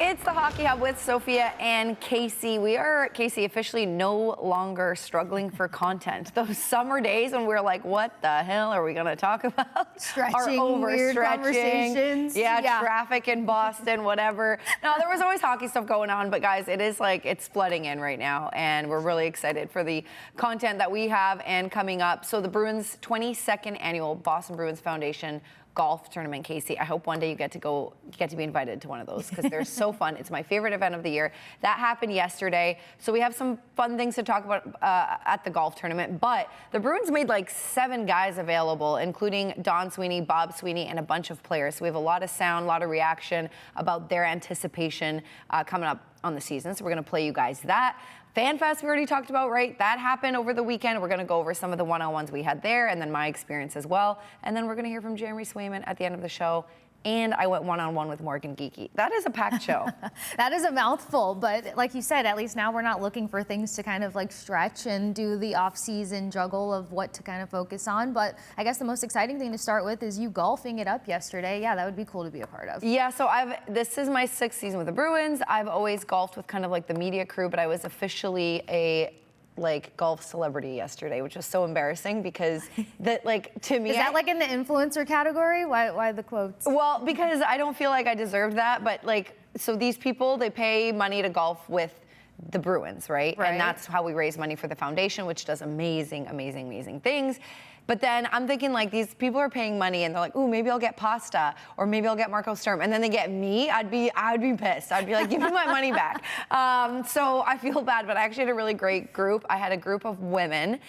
It's the Hockey Hub with Sophia and Kasey. We are, Kasey, officially no longer struggling for content. Those summer days when we're like, what the hell are we going to talk about? Stretching, weird conversations. Yeah, traffic in Boston, whatever. No, there was always hockey stuff going on, but guys, it is like, it's flooding in right now, and we're really excited for the content that we have and coming up. So the Bruins' 22nd annual Boston Bruins Foundation golf tournament, Kasey. I hope one day you get to be invited to one of those because they're so fun. It's my favorite event of the year. That happened yesterday. So we have some fun things to talk about at the golf tournament. But the Bruins made like 7 guys available, including Don Sweeney, Bob Sweeney, and a bunch of players. So we have a lot of sound, a lot of reaction about their anticipation coming up on the season. So we're going to play you guys that. FanFest, we already talked about, right? That happened over the weekend. We're going to go over some of the one-on-ones we had there and then my experience as well. And then we're going to hear from Jeremy Swayman at the end of the show. And I went one-on-one with Morgan Geekie. That is a packed show. That is a mouthful, but like you said, at least now we're not looking for things to kind of like stretch and do the off-season juggle of what to kind of focus on. But I guess the most exciting thing to start with is you golfing it up yesterday. Yeah, that would be cool to be a part of. Yeah, so this is my 6th season with the Bruins. I've always golfed with kind of like the media crew, but I was officially a golf celebrity yesterday, which was so embarrassing because that to me. Is that like in the influencer category? Why the quotes? Well, because I don't feel like I deserved that, but so these people, they pay money to golf with the Bruins, right? And that's how we raise money for the foundation, which does amazing, amazing, amazing things. But then I'm thinking these people are paying money and they're like, ooh, maybe I'll get Pasta or maybe I'll get Marco Sturm. And then they get me, I'd be pissed. I'd be like, give me my money back. So I feel bad, but I actually had a really great group. I had a group of women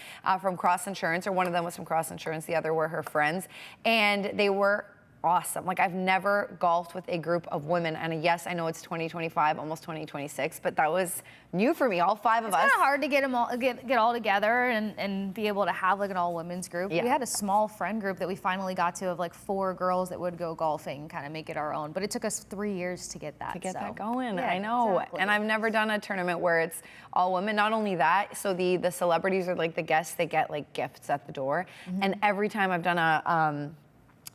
from Cross Insurance, or one of them was from Cross Insurance, the other were her friends. And they were awesome. I've never golfed with a group of women, and yes, I know it's 2025, almost 2026, but that was new for me. All 5 of us. It's kind of hard to get them all get all together and be able to have an all women's group. Yeah. We had a small friend group that we finally got to of 4 girls that would go golfing, kind of make it our own. But it took us 3 years to get that. That going. Yeah, I know. Exactly. And I've never done a tournament where it's all women. Not only that, so the celebrities are the guests. They get gifts at the door, and every time I've done a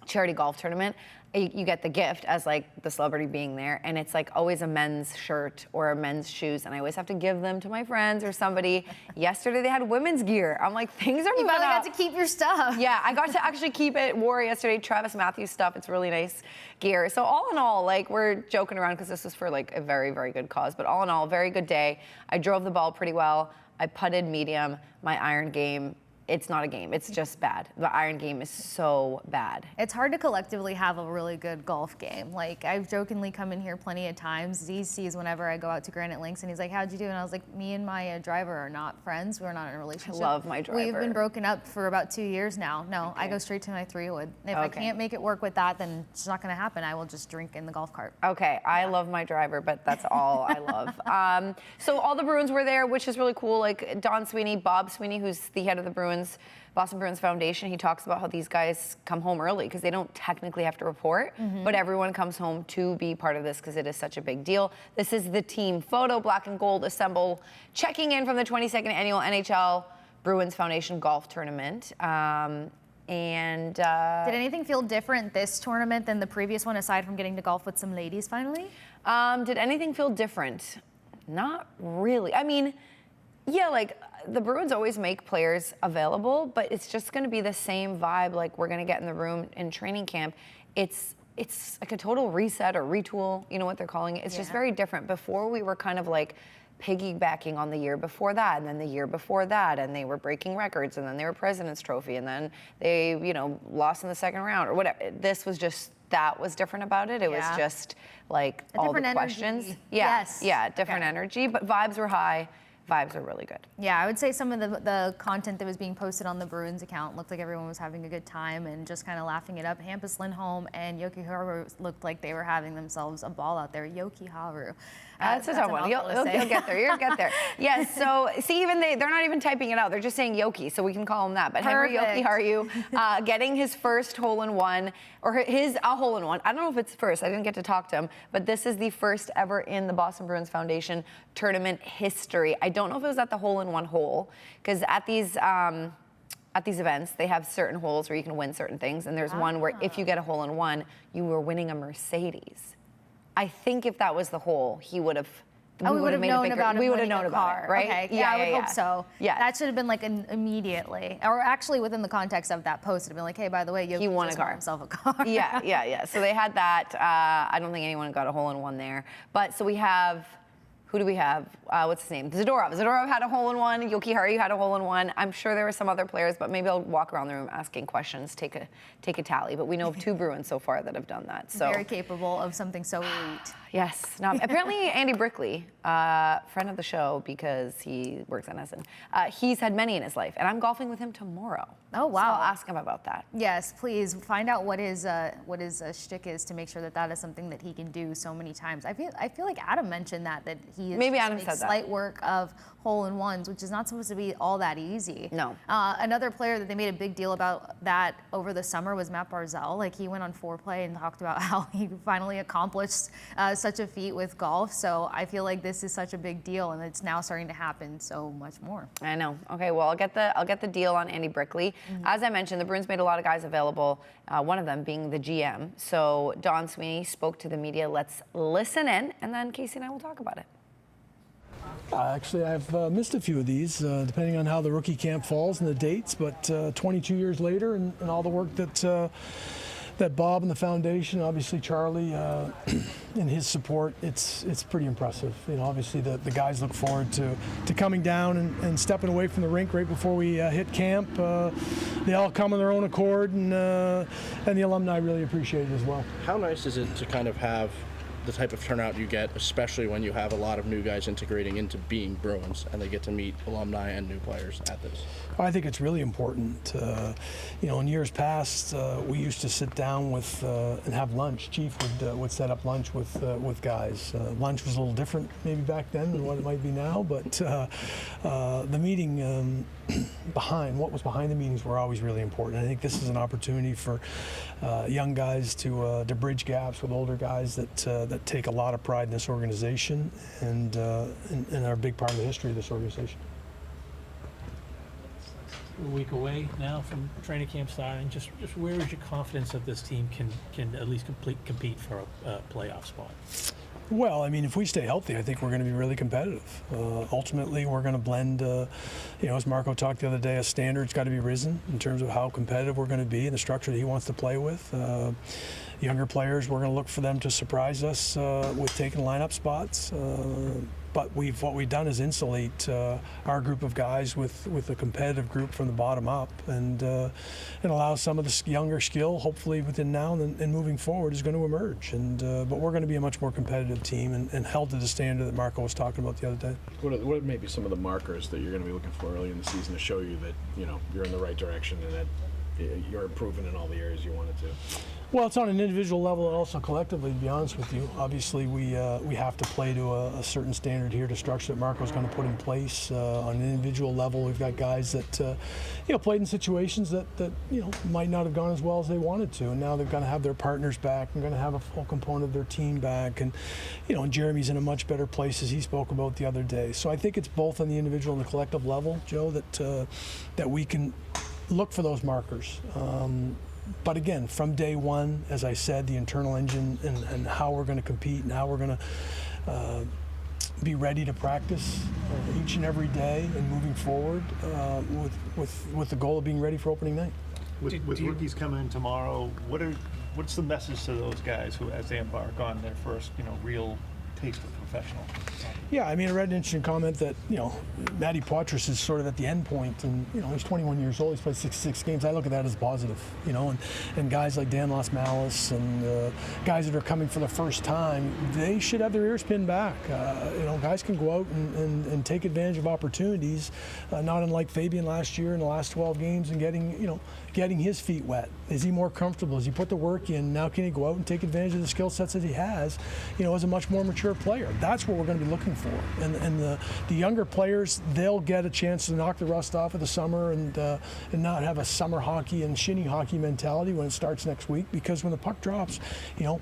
charity golf tournament, you get the gift as the celebrity being there, and it's always a men's shirt or a men's shoes, and I always have to give them to my friends or somebody. Yesterday they had women's gear. I'm like, things are moving up. You finally got to keep your stuff. Yeah, I got to actually keep it. Wore yesterday Travis Matthews stuff. It's really nice gear. So all in all, we're joking around because this was for a very, very good cause, but all in all, very good day. I drove the ball pretty well. I putted medium. My iron game, it's not a game. It's just bad. The iron game is so bad. It's hard to collectively have a really good golf game. I've jokingly come in here plenty of times. Z sees whenever I go out to Granite Links, and he's like, how'd you do? And I was like, me and my driver are not friends. We're not in a relationship. I love my driver. We've been broken up for about 2 years now. No, okay. I go straight to my 3-wood. If I can't make it work with that, then it's not going to happen. I will just drink in the golf cart. Okay, I love my driver, but that's all I love. So all the Bruins were there, which is really cool. Don Sweeney, Bob Sweeney, who's the head of the Boston Bruins Foundation, he talks about how these guys come home early because they don't technically have to report, but everyone comes home to be part of this because it is such a big deal. This is the team photo, black and gold assemble, checking in from the 22nd annual NHL Bruins Foundation Golf Tournament. Did anything feel different this tournament than the previous one, aside from getting to golf with some ladies finally? Did anything feel different? Not really. I mean, yeah, the Bruins always make players available, but it's just going to be the same vibe we're going to get in the room in training camp. It's a total reset or retool, you know what they're calling it. It's just very different. Before we were kind of piggybacking on the year before that, and then the year before that, and they were breaking records, and then they were President's Trophy, and then they, lost in the second round or whatever. This was just, that was different about it. It was just all the questions. Energy. Yeah, yes. Yeah, different energy, but vibes were high. Vibes are really good. Yeah, I would say some of the content that was being posted on the Bruins account looked like everyone was having a good time and just kind of laughing it up. Hampus Lindholm and Yoki Haru looked like they were having themselves a ball out there. Yoki Haru. That's a tough one. You'll get there. You'll get there. Yes. So see, even they're not even typing it out. They're just saying Yoki, so we can call him that. But Perfect. Henry Yoki Haru getting his first hole-in-one, or a hole-in-one. I don't know if it's first. I didn't get to talk to him, but this is the first ever in the Boston Bruins Foundation tournament history. I don't know if it was at the hole-in-one hole, because at these events, they have certain holes where you can win certain things, and there's one where if you get a hole-in-one, you are winning a Mercedes. I think if that was the hole, he would have. We would have known about it. We would have known about it, right? Okay. Yeah, I would hope so. Yeah. That should have been like immediately, or actually within the context of that post, it'd have been like, hey, by the way, he won a car. Himself a car. Yeah. So they had that. I don't think anyone got a hole-in-one there. But so we have. Who do we have? What's his name? Zadorov. Zadorov had a hole-in-one. Yoki Hari had a hole-in-one. I'm sure there were some other players, but maybe I'll walk around the room asking questions, take a tally. But we know of 2 Bruins so far that have done that. So very capable of something so elite. Yes. Now, apparently, Andy Brickley, friend of the show because he works at Essen, he's had many in his life, and I'm golfing with him tomorrow. Oh wow! So I'll ask him about that. Yes, please find out what his shtick is to make sure that is something that he can do so many times. I feel like Adam mentioned that he maybe Adam said that. Slight work of hole-in-ones, which is not supposed to be all that easy. No. Another player that they made a big deal about that over the summer was Matt Barzal. Like he went on Foreplay and talked about how he finally accomplished such a feat with golf. So I feel like this is such a big deal, and it's now starting to happen so much more. I know. Okay, well I'll get the deal on Andy Brickley. As I mentioned, the Bruins made a lot of guys available. One of them being the GM. So Don Sweeney spoke to the media. Let's listen in, and then Kasey and I will talk about it. Actually, I've missed a few of these, depending on how the rookie camp falls and the dates. But 22 years later, and all the work that Bob and the foundation, obviously Charlie, and his support, it's pretty impressive. You know, obviously the guys look forward to coming down and stepping away from the rink right before we hit camp. They all come on their own accord, and the alumni really appreciate it as well. How nice is it to kind of have the type of turnout you get, especially when you have a lot of new guys integrating into being Bruins and they get to meet alumni and new players at this? I think it's really important. You know, in years past, we used to sit down with and have lunch. Chief would set up lunch with guys. Lunch was a little different maybe back then than what it might be now, but the meeting what was behind the meetings were always really important. I think this is an opportunity for young guys to bridge gaps with older guys that take a lot of pride in this organization and are a big part of the history of this organization. A week away now from training camp starting. Just where is your confidence that this team can at least compete for a playoff spot? Well, I mean, if we stay healthy, I think we're going to be really competitive. Ultimately, we're going to blend, you know, as Marco talked the other day, a standard's got to be risen in terms of how competitive we're going to be and the structure that he wants to play with. Younger players, we're going to look for them to surprise us with taking lineup spots. But what we've done is insulate our group of guys with a competitive group from the bottom up, and allow some of the younger skill, hopefully within now and moving forward, is going to emerge. But we're going to be a much more competitive team and held to the standard that Marco was talking about the other day. What may be some of the markers that you're going to be looking for early in the season to show you that, you know, you're in the right direction and that you're improving in all the areas you wanted to? Well, it's on an individual level and also collectively, to be honest with you. Obviously, we have to play to a certain standard here to structure that Marco's going to put in place. On an individual level, we've got guys that you know, played in situations that you know, might not have gone as well as they wanted to, and now they're going to have their partners back and going to have a full component of their team back. And you know, and Jeremy's in a much better place, as he spoke about the other day. So I think it's both on the individual and the collective level, Joe, that we can look for those markers. But again, from day one, as I said, the internal engine and how we're going to compete and how we're going to be ready to practice each and every day and moving forward with the goal of being ready for opening night. With rookies coming in tomorrow, what's the message to those guys who, as they embark on their first, you know, real taste of professional? Yeah, I mean, I read an interesting comment that, you know, Matty Poitras is sort of at the end point, and, you know, he's 21 years old, he's played 66 games. I look at that as positive, you know, and guys like Dan Los Malice and guys that are coming for the first time, they should have their ears pinned back. You know, guys can go out and take advantage of opportunities, not unlike Fabian last year in the last 12 games and getting his feet wet. Is he more comfortable? Has he put the work in? Now can he go out and take advantage of the skill sets that he has, you know, as a much more mature player? That's what we're going to be looking for. And the younger players, they'll get a chance to knock the rust off of the summer and not have a summer hockey and shinny hockey mentality when it starts next week, because when the puck drops, you know,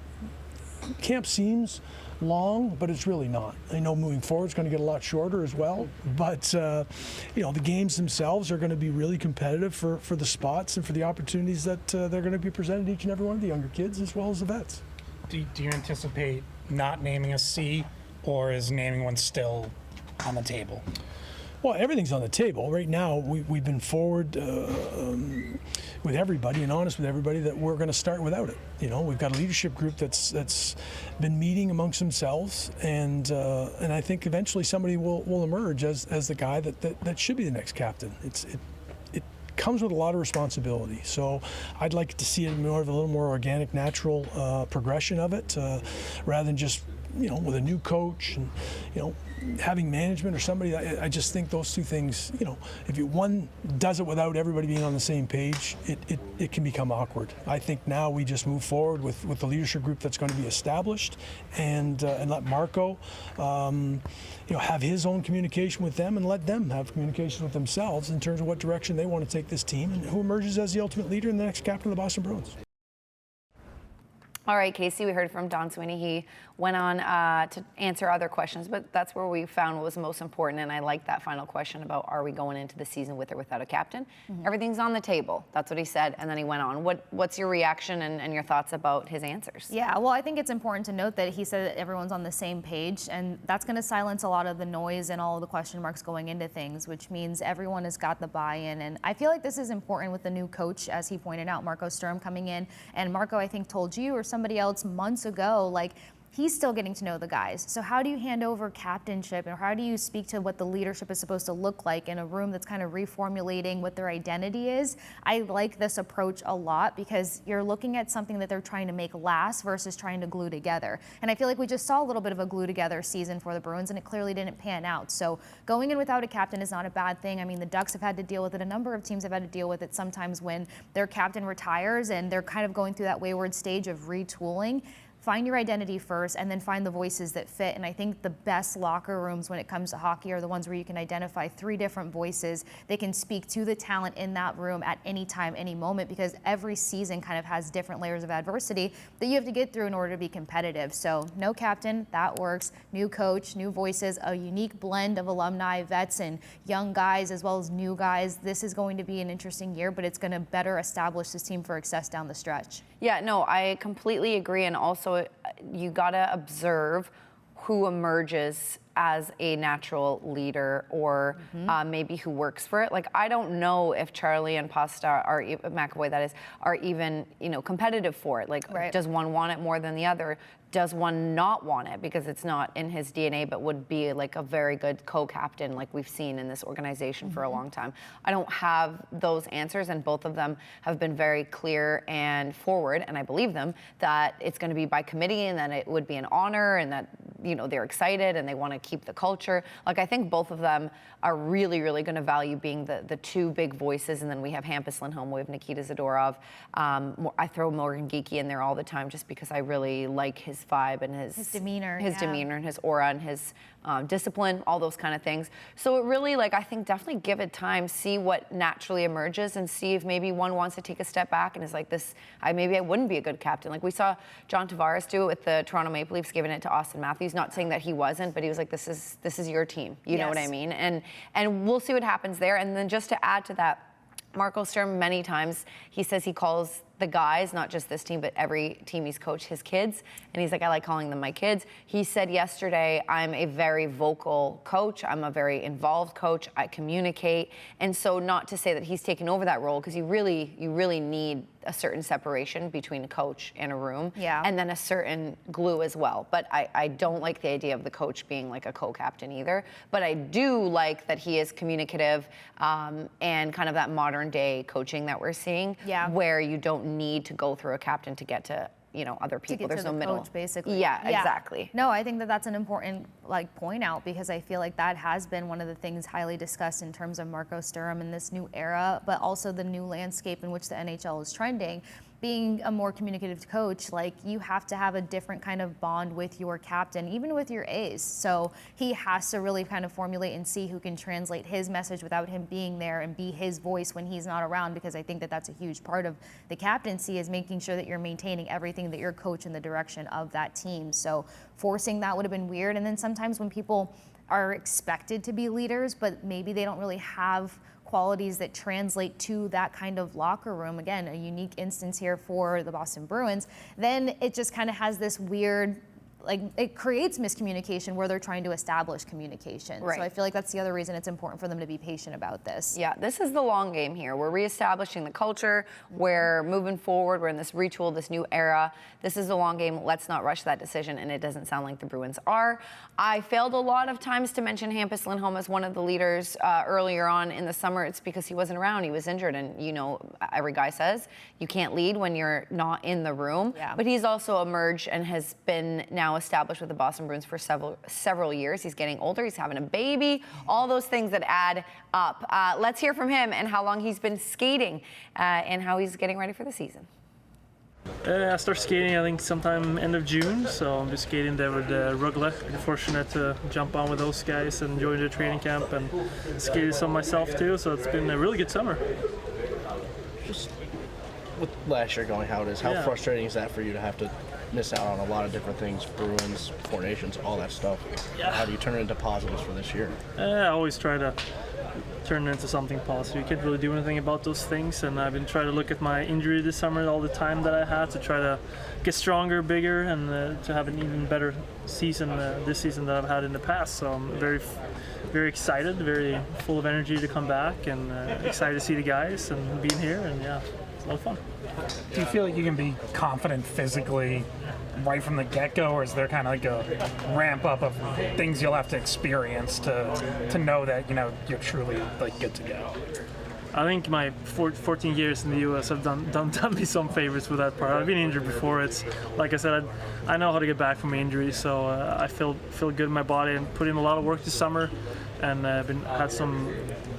camp seems long, but it's really not. I know moving forward it's going to get a lot shorter as well, but you know, the games themselves are going to be really competitive for the spots and for the opportunities that they're going to be presented to each and every one of the younger kids as well as the vets. Do you anticipate not naming a C, or is naming one still on the table? Well, everything's on the table. Right now, we've been forward with everybody and honest with everybody that we're going to start without it. You know, we've got a leadership group that's been meeting amongst themselves, and I think eventually somebody will emerge as the guy that should be the next captain. It comes with a lot of responsibility. So I'd like to see it more of a little more organic, natural progression of it, rather than just, you know, with a new coach and, you know, having management or somebody. I just think those two things, you know, if one does it without everybody being on the same page, it can become awkward. I think now we just move forward with the leadership group that's going to be established, and let Marco, you know, have his own communication with them, and let them have communication with themselves in terms of what direction they want to take this team and who emerges as the ultimate leader and the next captain of the Boston Bruins. All right, Kasey, we heard from Don Sweeney. He went on to answer other questions, but that's where we found what was most important. And I like that final question about, are we going into the season with or without a captain? Mm-hmm. Everything's on the table. That's what he said. And then he went on. What's your reaction and your thoughts about his answers? Yeah, well, I think it's important to note that he said that everyone's on the same page, and that's going to silence a lot of the noise and all of the question marks going into things, which means everyone has got the buy-in. And I feel like this is important with the new coach, as he pointed out, Marco Sturm coming in. And Marco, I think, told you or somebody else months ago, like, he's still getting to know the guys. So how do you hand over captainship, and how do you speak to what the leadership is supposed to look like in a room that's kind of reformulating what their identity is? I like this approach a lot, because you're looking at something that they're trying to make last versus trying to glue together. And I feel like we just saw a little bit of a glue together season for the Bruins, and it clearly didn't pan out. So going in without a captain is not a bad thing. I mean, the Ducks have had to deal with it. A number of teams have had to deal with it sometimes when their captain retires and they're kind of going through that wayward stage of retooling. Find your identity first, and then find the voices that fit. And I think the best locker rooms when it comes to hockey are the ones where you can identify 3 different voices. They can speak to the talent in that room at any time, any moment, because every season kind of has different layers of adversity that you have to get through in order to be competitive. So no captain, that works. New coach, new voices, a unique blend of alumni, vets, and young guys, as well as new guys. This is going to be an interesting year, but it's going to better establish this team for success down the stretch. Yeah, no, I completely agree. And also, you got to observe who emerges as a natural leader, or maybe who works for it. Like, I don't know if Charlie and McAvoy, that is, are even, you know, competitive for it. Like, right. Does one want it more than the other? Does one not want it because it's not in his DNA, but would be like a very good co-captain like we've seen in this organization for a long time? I don't have those answers, and both of them have been very clear and forward, and I believe them, that it's going to be by committee, and that it would be an honor, and that, you know, they're excited and they want to keep the culture. Like, I think both of them are really, really going to value being the 2 big voices. And then we have Hampus Lindholm, we have Nikita Zadorov. I throw Morgan Geekie in there all the time just because I really like his vibe and his demeanor, demeanor and his aura and his discipline, all those kind of things. So it really, like, I think definitely give it time, see what naturally emerges, and see if maybe one wants to take a step back and is like, maybe I wouldn't be a good captain. Like, we saw John Tavares do it with the Toronto Maple Leafs, giving it to Austin Matthews. Not saying that he wasn't, but he was like, this is your team. You know what I mean? And we'll see what happens there. And then just to add to that, Marco Sturm, many times, he says he calls the guys, not just this team, but every team he's coached, his kids. And he's like, I like calling them my kids. He said yesterday, I'm a very vocal coach. I'm a very involved coach. I communicate. And so, not to say that he's taken over that role, because you really need a certain separation between a coach and a room. Yeah. And then a certain glue as well. But I don't like the idea of the coach being like a co-captain either. But I do like that he is communicative, and kind of that modern day coaching that we're seeing, where you don't need to go through a captain to get to, you know, other people. There's no middle. Coach, basically. Yeah, exactly. No, I think that that's an important point out, because I feel like that has been one of the things highly discussed in terms of Marco Sturm in this new era, but also the new landscape in which the NHL is trending. Being a more communicative coach, like, you have to have a different kind of bond with your captain, even with your A's. So he has to really kind of formulate and see who can translate his message without him being there and be his voice when he's not around, because I think that that's a huge part of the captaincy, is making sure that you're maintaining everything that you're coaching in the direction of that team. So forcing that would have been weird. And then sometimes when people are expected to be leaders, but maybe they don't really have qualities that translate to that kind of locker room, again, a unique instance here for the Boston Bruins, then it just kind of has this weird like it creates miscommunication where they're trying to establish communication. Right. So I feel like that's the other reason it's important for them to be patient about this. Yeah, this is the long game here. We're reestablishing the culture. We're moving forward. We're in this retool, this new era. This is the long game. Let's not rush that decision, and it doesn't sound like the Bruins are. I failed a lot of times to mention Hampus Lindholm as one of the leaders earlier on in the summer. It's because he wasn't around. He was injured, and you know, every guy says you can't lead when you're not in the room. Yeah. But he's also emerged and has been now established with the Boston Bruins for several years. He's getting older. He's having a baby. All those things that add up. Let's hear from him and how long he's been skating and how he's getting ready for the season. I started skating, I think, sometime end of June, so I'm just skating there with Rögle. I'm fortunate to jump on with those guys and join the training camp and skated some myself too, so it's been a really good summer. Just with last year going how it is, how frustrating is that for you to have to miss out on a lot of different things, Bruins, Four Nations, all that stuff? Yeah. How do you turn it into positives for this year? I always try to turn it into something positive. You can't really do anything about those things, and I've been trying to look at my injury this summer, all the time that I had, to try to get stronger, bigger, and to have an even better season this season that I've had in the past. So I'm very excited, very full of energy to come back, and excited to see the guys and being here, and yeah, it's a lot of fun. Do you feel like you can be confident physically right from the get-go, or is there kind of like a ramp up of things you'll have to experience to know that, you know, you're truly like good to go? I think my 14 years in the U.S. have done me some favors with that part. I've been injured before. It's like I said, I know how to get back from injury, so I feel good in my body and put in a lot of work this summer, and had some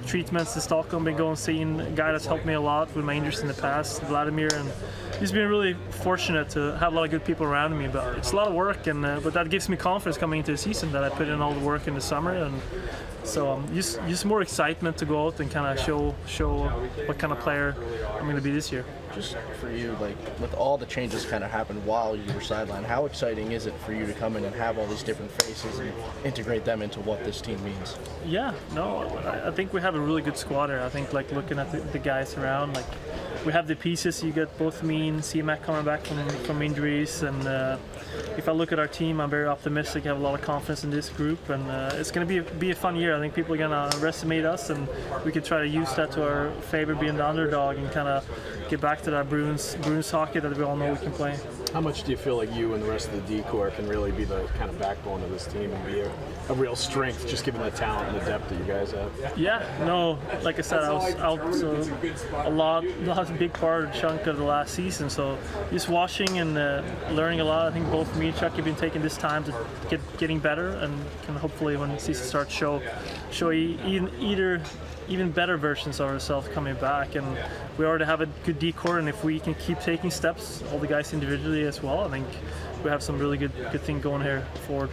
treatments in Stockholm. Been going seeing a guy that's helped me a lot with my injuries in the past, Vladimir, and he's been really fortunate to have a lot of good people around me. But it's a lot of work, and but that gives me confidence coming into the season that I put in all the work in the summer, and so just more excitement to go out and kind of show what kind of player I'm going to be this year. Just for you, like with all the changes kind of happened while you were sidelined, how exciting is it for you to come in and have all these different faces and integrate them into what this team means? Yeah, no, I think we have a really good squad here. I think like looking at the guys around, like we have the pieces. You get both me and CMAC coming back from injuries, and if I look at our team, I'm very optimistic. I have a lot of confidence in this group, and it's going to be a fun year. I think people are going to underestimate us, and we could try to use that to our favor, being the underdog, and kind of get back to that Bruins hockey that we all know we can play. How much do you feel like you and the rest of the D-Corps can really be the kind of backbone of this team and be a real strength, just given the talent and the depth that you guys have? Yeah, no, like I said, I was out a lot big part, chunk of the last season, so just watching and learning a lot. I think both me and Chuck have been taking this time to getting better, and can hopefully when the season starts show even better versions of ourselves coming back. And we already have a good D-Corps, and if we can keep taking steps, all the guys individually as well, I think we have some really good thing going here forward.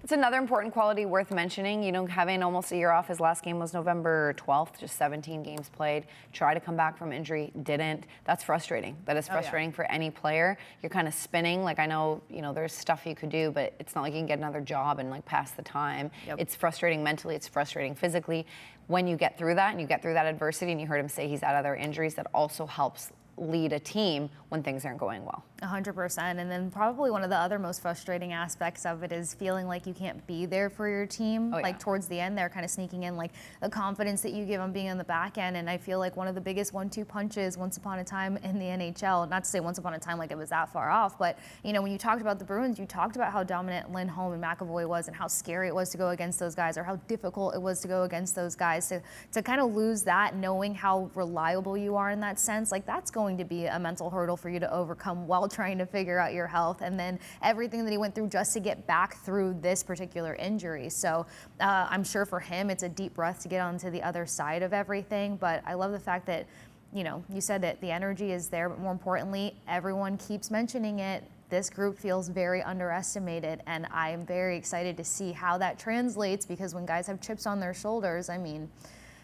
It's another important quality worth mentioning. You know, having almost a year off. His last game was November 12th, just 17 games played. Tried to come back from injury, didn't. That's frustrating. That is frustrating for any player. You're kind of spinning. Like, I know, you know, there's stuff you could do, but it's not like you can get another job and like pass the time. Yep. It's frustrating mentally. It's frustrating physically. When you get through that and you get through that adversity, and you heard him say he's had other injuries, that also helps lead a team when things aren't going well. 100%. And then probably one of the other most frustrating aspects of it is feeling like you can't be there for your team. Like towards the end, they're kind of sneaking in like the confidence that you give them being on the back end. And I feel like one of the biggest 1-2 punches once upon a time in the NHL, not to say once upon a time like it was that far off, but you know, when you talked about the Bruins, you talked about how dominant Lindholm and McAvoy was and how scary it was to go against those guys, or how difficult it was to go against those guys. To kind of lose that, knowing how reliable you are in that sense, like that's going to be a mental hurdle for you to overcome while trying to figure out your health, and then everything that he went through just to get back through this particular injury. So I'm sure for him it's a deep breath to get onto the other side of everything, but I love the fact that, you know, you said that the energy is there, but more importantly, everyone keeps mentioning it. This group feels very underestimated, and I'm very excited to see how that translates, because when guys have chips on their shoulders, I mean,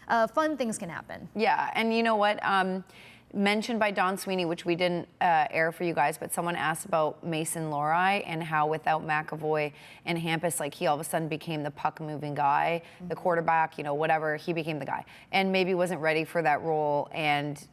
fun things can happen. Yeah, and you know what? Mentioned by Don Sweeney, which we didn't air for you guys, but someone asked about Mason Lohrei and how without McAvoy and Hampus, like he all of a sudden became the puck-moving guy, the quarterback, you know, whatever, he became the guy. And maybe wasn't ready for that role, and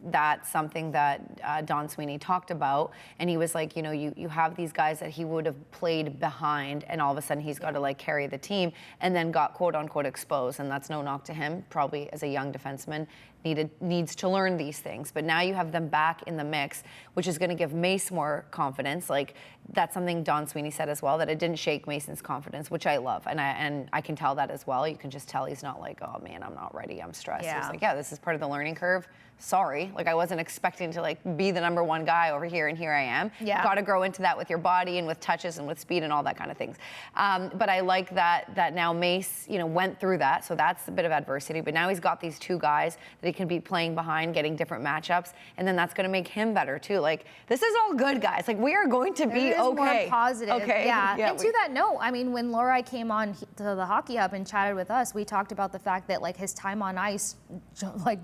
that's something that Don Sweeney talked about. And he was like, you have these guys that he would have played behind, and all of a sudden he's got to like carry the team, and then got quote unquote exposed. And that's no knock to him, probably as a young defenseman. Needs to learn these things, but now you have them back in the mix, which is going to give Mace more confidence. Like, that's something Don Sweeney said as well, that it didn't shake Mason's confidence, which I love, and I can tell that as well. You can just tell he's not like, oh man, I'm not ready, I'm stressed. Yeah. He's like, yeah, this is part of the learning curve. Sorry, like I wasn't expecting to like be the number one guy over here, and here I am. Yeah. Got to grow into that with your body and with touches and with speed and all that kind of things. But I like that now Mace, went through that, so that's a bit of adversity. But now he's got these two guys that he can be playing behind, getting different matchups, and then that's going to make him better too. Like, this is all good, guys. Like, we are going to be okay. More positive. Okay. Yeah. And to that note, I mean, when Lori came on to the Hockey Hub and chatted with us, we talked about the fact that like his time on ice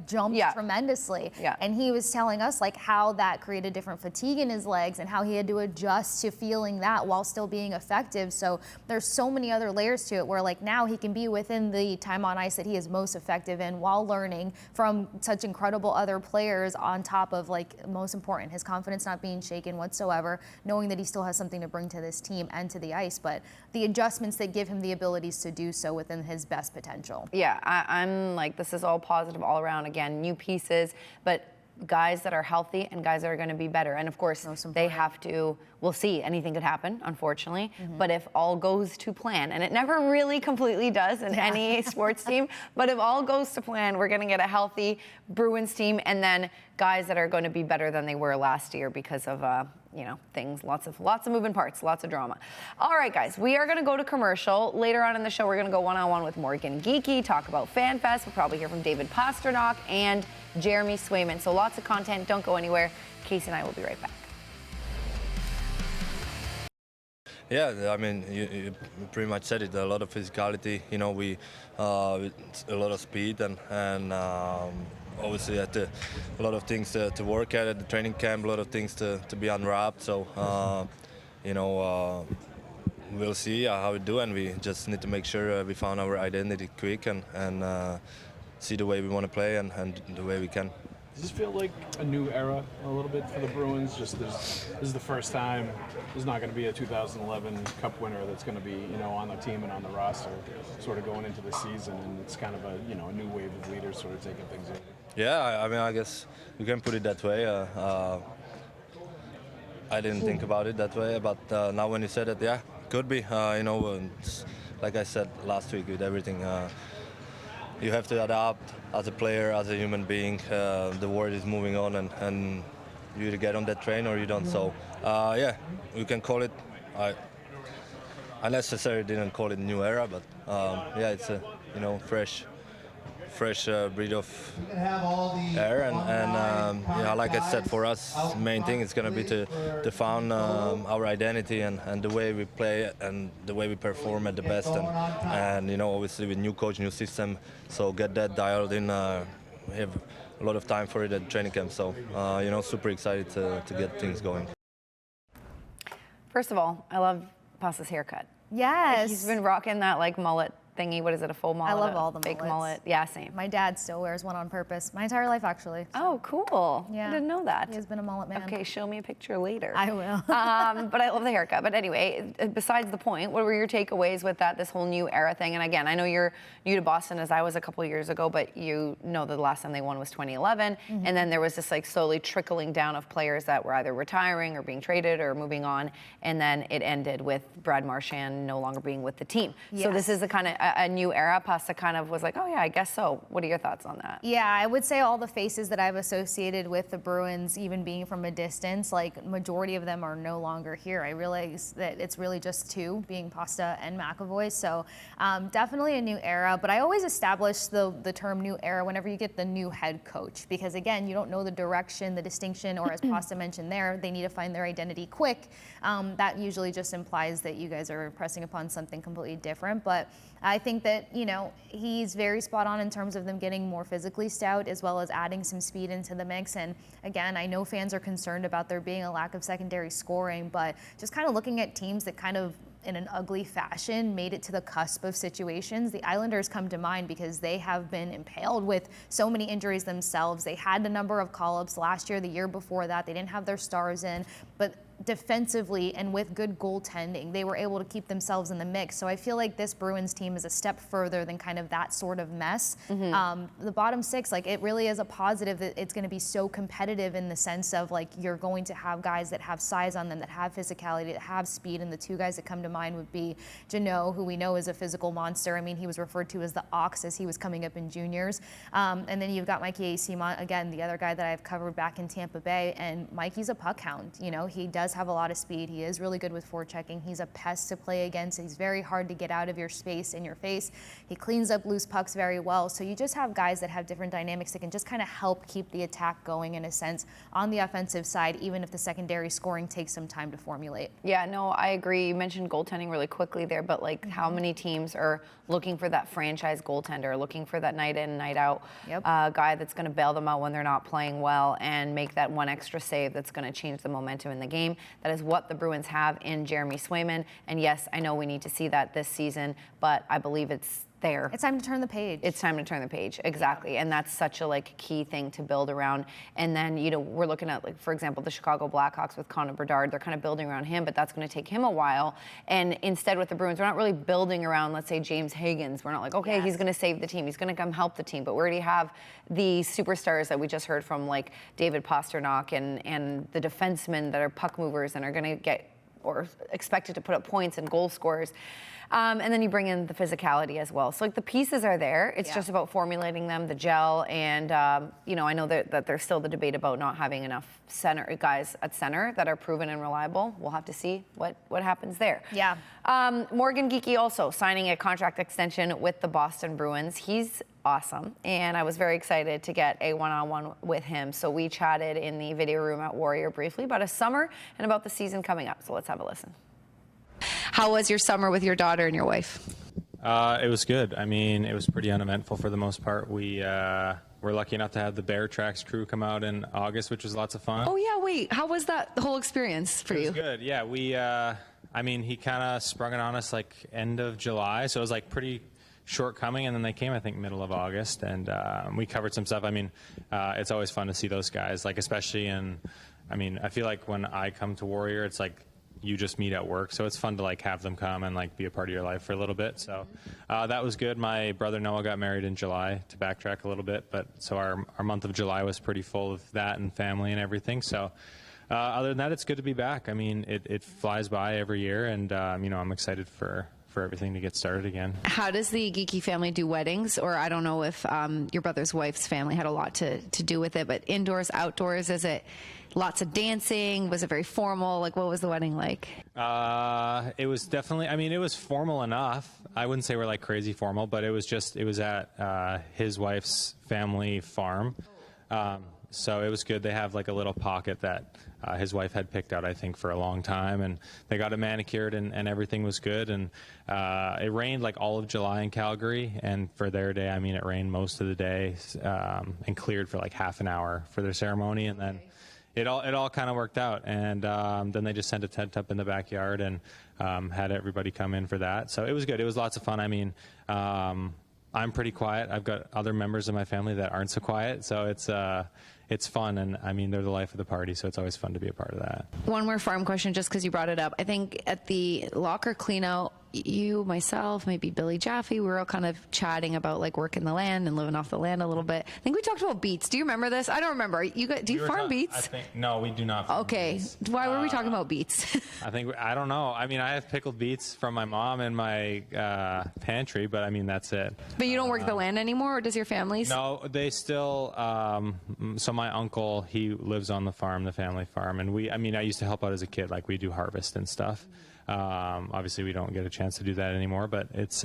jumped tremendously. Yeah. And he was telling us like how that created different fatigue in his legs and how he had to adjust to feeling that while still being effective. So there's so many other layers to it where like now he can be within the time on ice that he is most effective in while learning from such incredible other players, on top of like most important, his confidence not being shaken whatsoever, knowing that he still has something to bring to this team and to the ice, but the adjustments that give him the abilities to do so within his best potential. Yeah, I'm like, this is all positive all around. Again, new pieces, but guys that are healthy and guys that are going to be better. And of course, they have to, we'll see, anything could happen, unfortunately. But if all goes to plan, and it never really completely does in any sports team, but if all goes to plan, we're going to get a healthy Bruins team, and then guys that are going to be better than they were last year because of things, lots of moving parts, lots of drama. All right, guys, we are going to go to commercial. Later on in the show, we're going to go one-on-one with Morgan Geekie, talk about FanFest. We'll probably hear from David Pastrnak and Jeremy Swayman. So lots of content. Don't go anywhere. Casey and I will be right back. Yeah, I mean, you pretty much said it. A lot of physicality. We a lot of speed and obviously had a lot of things to work at the training camp. A lot of things to be unwrapped. So we'll see how we do, and we just need to make sure we found our identity quick and see the way we want to play and the way we can. Does this feel like a new era a little bit for the Bruins? Just this is the first time there's not going to be a 2011 Cup winner that's going to be on the team and on the roster, sort of going into the season, and it's kind of a a new wave of leaders sort of taking things over. Yeah, I mean, I guess you can put it that way. I didn't think about it that way, but now when you said it, yeah, could be. Like I said last week with everything. You have to adapt as a player, as a human being. The world is moving on, and you either get on that train or you don't. So, yeah, we can call it. I necessarily didn't call it a new era, but yeah, it's a fresh breed of air, and like I said, for us, the main thing is going to be to find our identity and the way we play and the way we perform at the best, and obviously with new coach, new system, so get that dialed in. We have a lot of time for it at training camp, so super excited to get things going. First of all, I love Pasta's haircut. Yes. He's been rocking that like mullet thingy. What is it, a full mullet? I love all the fake mullets. mullet. Yeah, same. My dad still wears one on purpose. My entire life, actually. Oh, cool. Yeah. I didn't know that. He has been a mullet man. Okay, show me a picture later. I will. But I love the haircut. But anyway, besides the point, what were your takeaways with this whole new era thing? And again, I know you're new to Boston as I was a couple of years ago, but the last time they won was 2011. And then there was this like slowly trickling down of players that were either retiring or being traded or moving on. And then it ended with Brad Marchand no longer being with the team. Yes. So this is a kind of a new era. Pasta kind of was like, oh yeah, I guess so. What are your thoughts on that? Yeah, I would say all the faces that I've associated with the Bruins, even being from a distance, like majority of them are no longer here. I realize that it's really just two, being Pasta and McAvoy. So definitely a new era. But I always establish the term new era whenever you get the new head coach, because again, you don't know the direction, the distinction, or as Pasta mentioned there, they need to find their identity quick. That usually just implies that you guys are pressing upon something completely different. But I think that, he's very spot on in terms of them getting more physically stout as well as adding some speed into the mix. And again, I know fans are concerned about there being a lack of secondary scoring, but just kind of looking at teams that kind of in an ugly fashion made it to the cusp of situations, the Islanders come to mind because they have been impaled with so many injuries themselves. They had a number of call-ups last year, the year before that. They didn't have their stars in, but defensively and with good goaltending, they were able to keep themselves in the mix. So I feel like this Bruins team is a step further than kind of that sort of mess. The bottom six, like, it really is a positive that it's going to be so competitive in the sense of, like, you're going to have guys that have size on them, that have physicality, that have speed. And the two guys that come to mind would be Jeannot, who we know is a physical monster. I mean, he was referred to as the Ox as he was coming up in juniors. And then you've got Mikey Eyssimont, again, the other guy that I've covered back in Tampa Bay. And Mikey's a puck hound. You know, he does have a lot of speed. He is really good with forechecking. He's a pest to play against. He's very hard to get out of your space, in your face. He cleans up loose pucks very well. So you just have guys that have different dynamics that can just kind of help keep the attack going in a sense on the offensive side, even if the secondary scoring takes some time to formulate. Yeah, no, I agree. You mentioned goaltending really quickly there, but like how many teams are looking for that franchise goaltender, looking for that night in, night out guy that's going to bail them out when they're not playing well and make that one extra save that's going to change the momentum in the game. That is what the Bruins have in Jeremy Swayman. And yes, I know we need to see that this season, but I believe it's there. It's time to turn the page. It's time to turn the page, exactly. And that's such a like key thing to build around. And then, you know, we're looking at, like, for example, the Chicago Blackhawks with Connor Bedard. They're kind of building around him, but that's going to take him a while. And instead with the Bruins, we're not really building around, let's say, James Higgins. We're not like, okay, he's going to save the team. He's going to come help the team. But we already have the superstars that we just heard from, like David Pastrnak and the defensemen that are puck movers and are going to get or expected to put up points and goal scorers. And then you bring in the physicality as well. So, like, the pieces are there. It's just about formulating them, the gel. And, you know, I know that there's still the debate about not having enough guys at center that are proven and reliable. We'll have to see what happens there. Yeah. Morgan Geekie also signing a contract extension with the Boston Bruins. He's awesome. And I was very excited to get a one-on-one with him. So we chatted in the video room at Warrior briefly about a summer and about the season coming up. So let's have a listen. How was your summer with your daughter and your wife? It was good. I mean, it was pretty uneventful for the most part. We were lucky enough to have the Bear Tracks crew come out in August, which was lots of fun. Oh, yeah, wait. How was that whole experience for you? It was good, yeah. We, I mean, he kind of sprung it on us like end of July, so it was like pretty short coming, and then they came, I think, middle of August, and we covered some stuff. I mean, it's always fun to see those guys, like, especially in, I mean, I feel like when I come to Warrior, it's like you just meet at work, so it's fun to like have them come and like be a part of your life for a little bit. So that was good. My brother Noah got married in July, to backtrack a little bit, but so our month of July was pretty full of that and family and everything. So other than that, it's good to be back. I mean, it flies by every year, and you know, I'm excited for everything to get started again. How does the Geekie family do weddings? Or I don't know if your brother's wife's family had a lot to do with it, but indoors, outdoors, is it lots of dancing? Was it very formal? Like, what was the wedding like? It was definitely, I mean, it was formal enough. I wouldn't say we're like crazy formal, but it was at his wife's family farm. So it was good. They have like a little pocket that his wife had picked out, I think, for a long time, and they got it manicured, and everything was good. And it rained like all of July in Calgary, and for their day, I mean, it rained most of the day, and cleared for like half an hour for their ceremony, and then it all kind of worked out. And then they just sent a tent up in the backyard and had everybody come in for that. So it was good. It was lots of fun. I mean, I'm pretty quiet. I've got other members of my family that aren't so quiet, so it's fun, and I mean, they're the life of the party, so it's always fun to be a part of that. One more farm question, just because you brought it up. I think at the locker cleanout, you, myself, maybe Billy Jaffe, we were all kind of chatting about like working the land and living off the land a little bit. I think we talked about beets. Do you remember this? I don't remember. Do you farm beets? I think no, we do not. Farm beets. Why were we talking about beets? I don't know. I mean, I have pickled beets from my mom in my pantry, but I mean, that's it. But you don't work the land anymore, or does your family? No, they still. So my uncle, he lives on the farm, the family farm, and I used to help out as a kid. Like, we do harvest and stuff. Obviously, we don't get a chance to do that anymore, but it's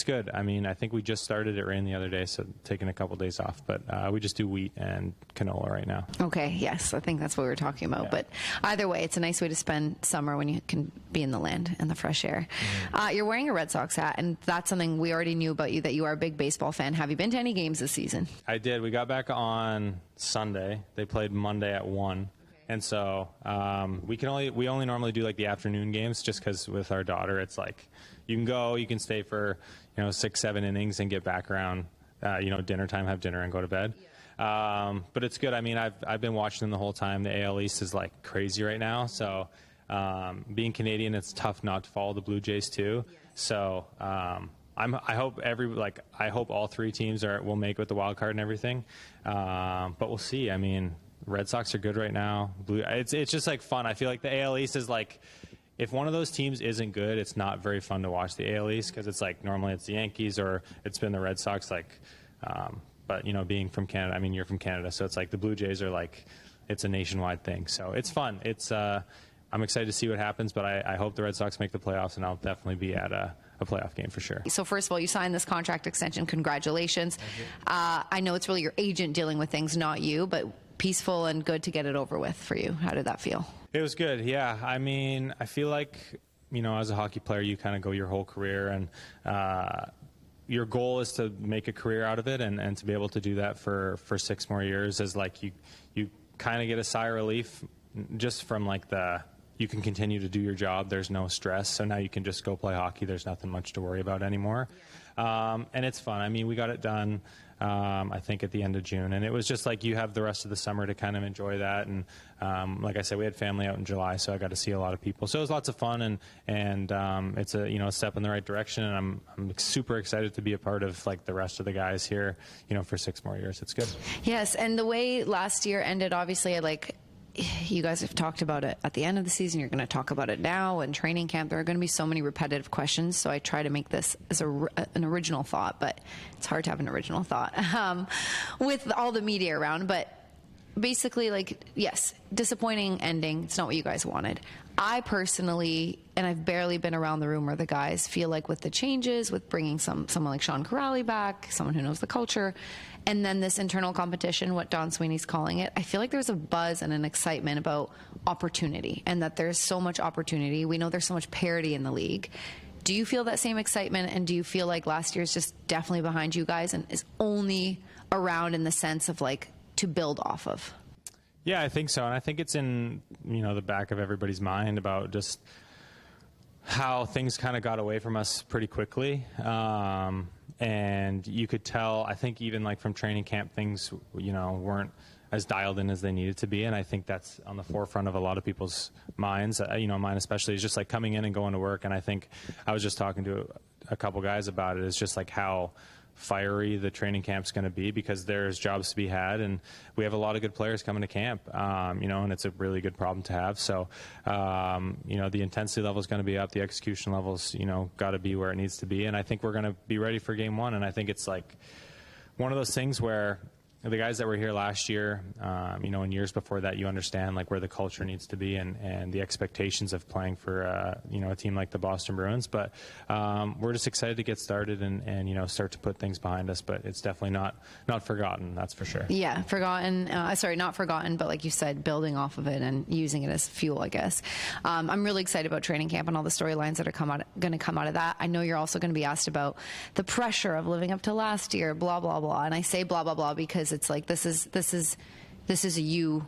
good. I mean, I think we just started. It rained the other day, so taking a couple days off. But we just do wheat and canola right now. Okay, yes, I think that's what we were talking about. Yeah. But either way, it's a nice way to spend summer when you can be in the land and the fresh air. Mm-hmm. You're wearing a Red Sox hat, and that's something we already knew about you, that you are a big baseball fan. Have you been to any games this season? I did. We got back on Sunday. They played Monday at 1. And so we only normally do like the afternoon games, just because with our daughter, it's like you can stay for 6-7 innings and get back around dinner time, have dinner and go to bed. But it's good. I mean, I've been watching them the whole time. The AL East is like crazy right now. So being Canadian, it's tough not to follow the Blue Jays too. So I hope all three teams will make with the wild card and everything. But we'll see. I mean, Red Sox are good right now. It's just like fun. I feel like the AL East is like, if one of those teams isn't good, it's not very fun to watch the AL East, because it's like normally it's the Yankees or it's been the Red Sox. But being from Canada, I mean, you're from Canada, so it's like the Blue Jays are like, it's a nationwide thing. So it's fun. I'm excited to see what happens, but I hope the Red Sox make the playoffs, and I'll definitely be at a playoff game for sure. So first of all, you signed this contract extension. Congratulations. I know it's really your agent dealing with things, not you, but peaceful and good to get it over with for you. How did that feel? It was good, yeah. I mean, I feel like, as a hockey player, you kind of go your whole career, and your goal is to make a career out of it, and to be able to do that for 6 more years is like you kind of get a sigh of relief just from like you can continue to do your job. There's no stress. So now you can just go play hockey. There's nothing much to worry about anymore. And it's fun. I mean, we got it done, I think, at the end of June. And it was just like you have the rest of the summer to kind of enjoy that. And like I said, we had family out in July, so I got to see a lot of people. So it was lots of fun, and it's a step in the right direction. And I'm super excited to be a part of like the rest of the guys here, for 6 more years. It's good. Yes, and the way last year ended, obviously, you guys have talked about it at the end of the season. You're going to talk about it now in training camp. There are going to be so many repetitive questions, so I try to make this as an original thought, but it's hard to have an original thought with all the media around. But basically, yes, disappointing ending. It's not what you guys wanted. I personally, and I've barely been around the room where the guys feel like with the changes, with bringing someone like Sean Corrali back, someone who knows the culture, and then this internal competition, what Don Sweeney's calling it, I feel like there's a buzz and an excitement about opportunity, and that there's so much opportunity. We know there's so much parity in the league. Do you feel that same excitement, and do you feel like last year's just definitely behind you guys and is only around in the sense of to build off of? Yeah, I think so. And I think it's in, the back of everybody's mind about just how things kind of got away from us pretty quickly. And you could tell, I think even from training camp, things, weren't as dialed in as they needed to be. And I think that's on the forefront of a lot of people's minds, mine especially, is just coming in and going to work. And I think I was just talking to a couple guys about it. It's just how fiery the training camp's going to be, because there's jobs to be had, and we have a lot of good players coming to camp, and it's a really good problem to have. So, the intensity level is going to be up, the execution levels, got to be where it needs to be, and I think we're going to be ready for game one. And I think it's one of those things where the guys that were here last year, and years before that, you understand where the culture needs to be and the expectations of playing for a team like the Boston Bruins. But we're just excited to get started and start to put things behind us. But it's definitely not forgotten, that's for sure. Yeah, forgotten. Not forgotten, but like you said, building off of it and using it as fuel, I guess. I'm really excited about training camp and all the storylines that are going to come out of that. I know you're also going to be asked about the pressure of living up to last year, blah blah blah. And I say blah blah blah because it's this is you,